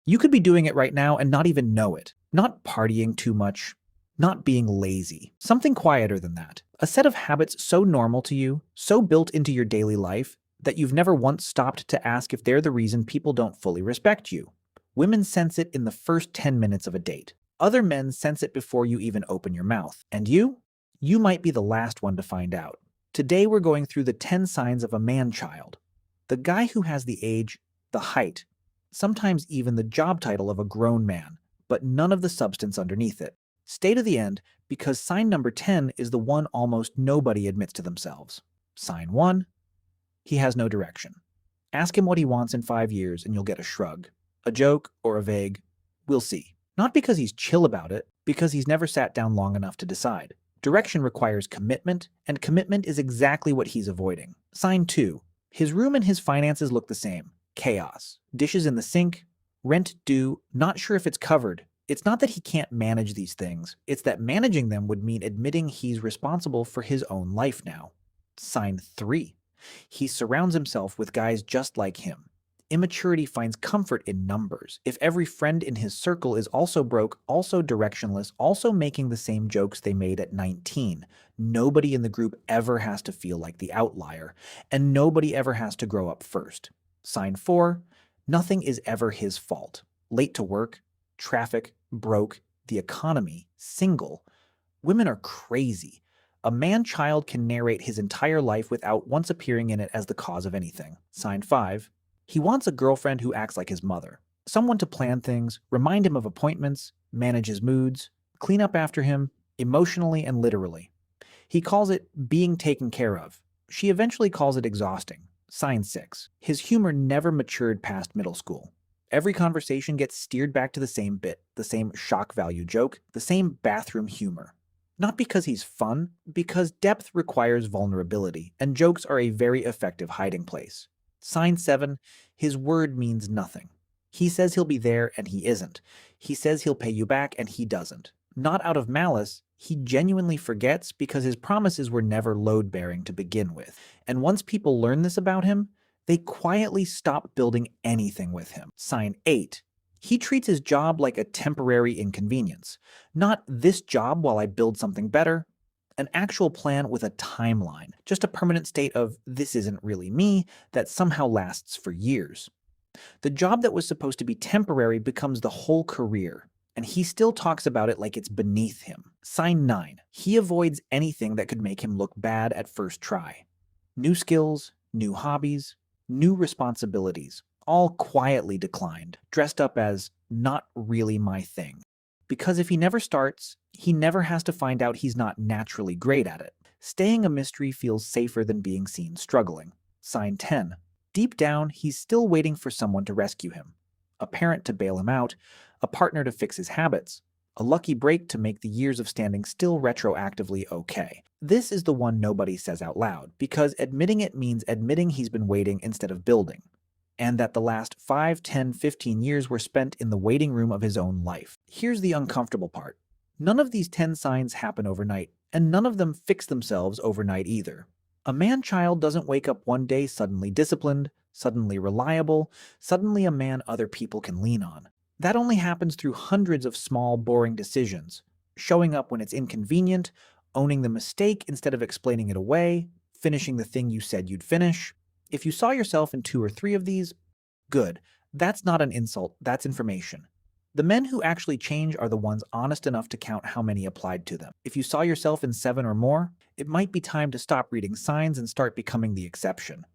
You could be doing it right now and not even know it. Not partying too much, not being lazy. Something quieter than that. A set of habits so normal to you, so built into your daily life, that you've never once stopped to ask if they're the reason people don't fully respect you. Women sense it in the first 10 minutes of a date. Other men sense it before you even open your mouth. And you? You might be the last one to find out. Today we're going through the 10 signs of a man-child. The guy who has the age, the height, sometimes even the job title of a grown man, but none of the substance underneath it. Stay to the end, because sign number 10 is the one almost nobody admits to themselves. Sign 1, he has no direction. Ask him what he wants in 5 years and you'll get a shrug, a joke, or a vague, "We'll see." Not because he's chill about it, because he's never sat down long enough to decide. Direction requires commitment, and commitment is exactly what he's avoiding. Sign 2, his room and his finances look the same. Chaos. Dishes in the sink, rent due, not sure if it's covered. It's not that he can't manage these things, it's that managing them would mean admitting he's responsible for his own life now. Sign 3. He surrounds himself with guys just like him. Immaturity finds comfort in numbers. If every friend in his circle is also broke, also directionless, also making the same jokes they made at 19, nobody in the group ever has to feel like the outlier, and nobody ever has to grow up first. Sign 4. Nothing is ever his fault. Late to work, traffic, broke, the economy, single. Women are crazy. A man-child can narrate his entire life without once appearing in it as the cause of anything. Sign 5. He wants a girlfriend who acts like his mother. Someone to plan things, remind him of appointments, manage his moods, clean up after him, emotionally and literally. He calls it being taken care of. She eventually calls it exhausting. Sign 6. His humor never matured past middle school. Every conversation gets steered back to the same bit, the same shock value joke, the same bathroom humor. Not because he's fun, because depth requires vulnerability, and jokes are a very effective hiding place. Sign 7. His word means nothing. He says he'll be there and he isn't. He says he'll pay you back and he doesn't. Not out of malice, he genuinely forgets because his promises were never load-bearing to begin with. And once people learn this about him, they quietly stop building anything with him. Sign 8. He treats his job like a temporary inconvenience. Not this job while I build something better. An actual plan with a timeline. Just a permanent state of this isn't really me that somehow lasts for years. The job that was supposed to be temporary becomes the whole career, and he still talks about it like it's beneath him. Sign 9. He avoids anything that could make him look bad at first try. New skills, new hobbies, new responsibilities, all quietly declined, dressed up as not really my thing. Because if he never starts, he never has to find out he's not naturally great at it. Staying a mystery feels safer than being seen struggling. Sign 10. Deep down, he's still waiting for someone to rescue him. A parent to bail him out, a partner to fix his habits, a lucky break to make the years of standing still retroactively okay. This is the one nobody says out loud, because admitting it means admitting he's been waiting instead of building, and that the last 5, 10, 15 years were spent in the waiting room of his own life. Here's the uncomfortable part. None of these 10 signs happen overnight, and none of them fix themselves overnight either. A man-child doesn't wake up one day suddenly disciplined, suddenly reliable, suddenly a man other people can lean on. That only happens through hundreds of small, boring decisions. Showing up when it's inconvenient, owning the mistake instead of explaining it away, finishing the thing you said you'd finish. If you saw yourself in 2 or 3 of these, good. That's not an insult, that's information. The men who actually change are the ones honest enough to count how many applied to them. If you saw yourself in 7 or more, it might be time to stop reading signs and start becoming the exception.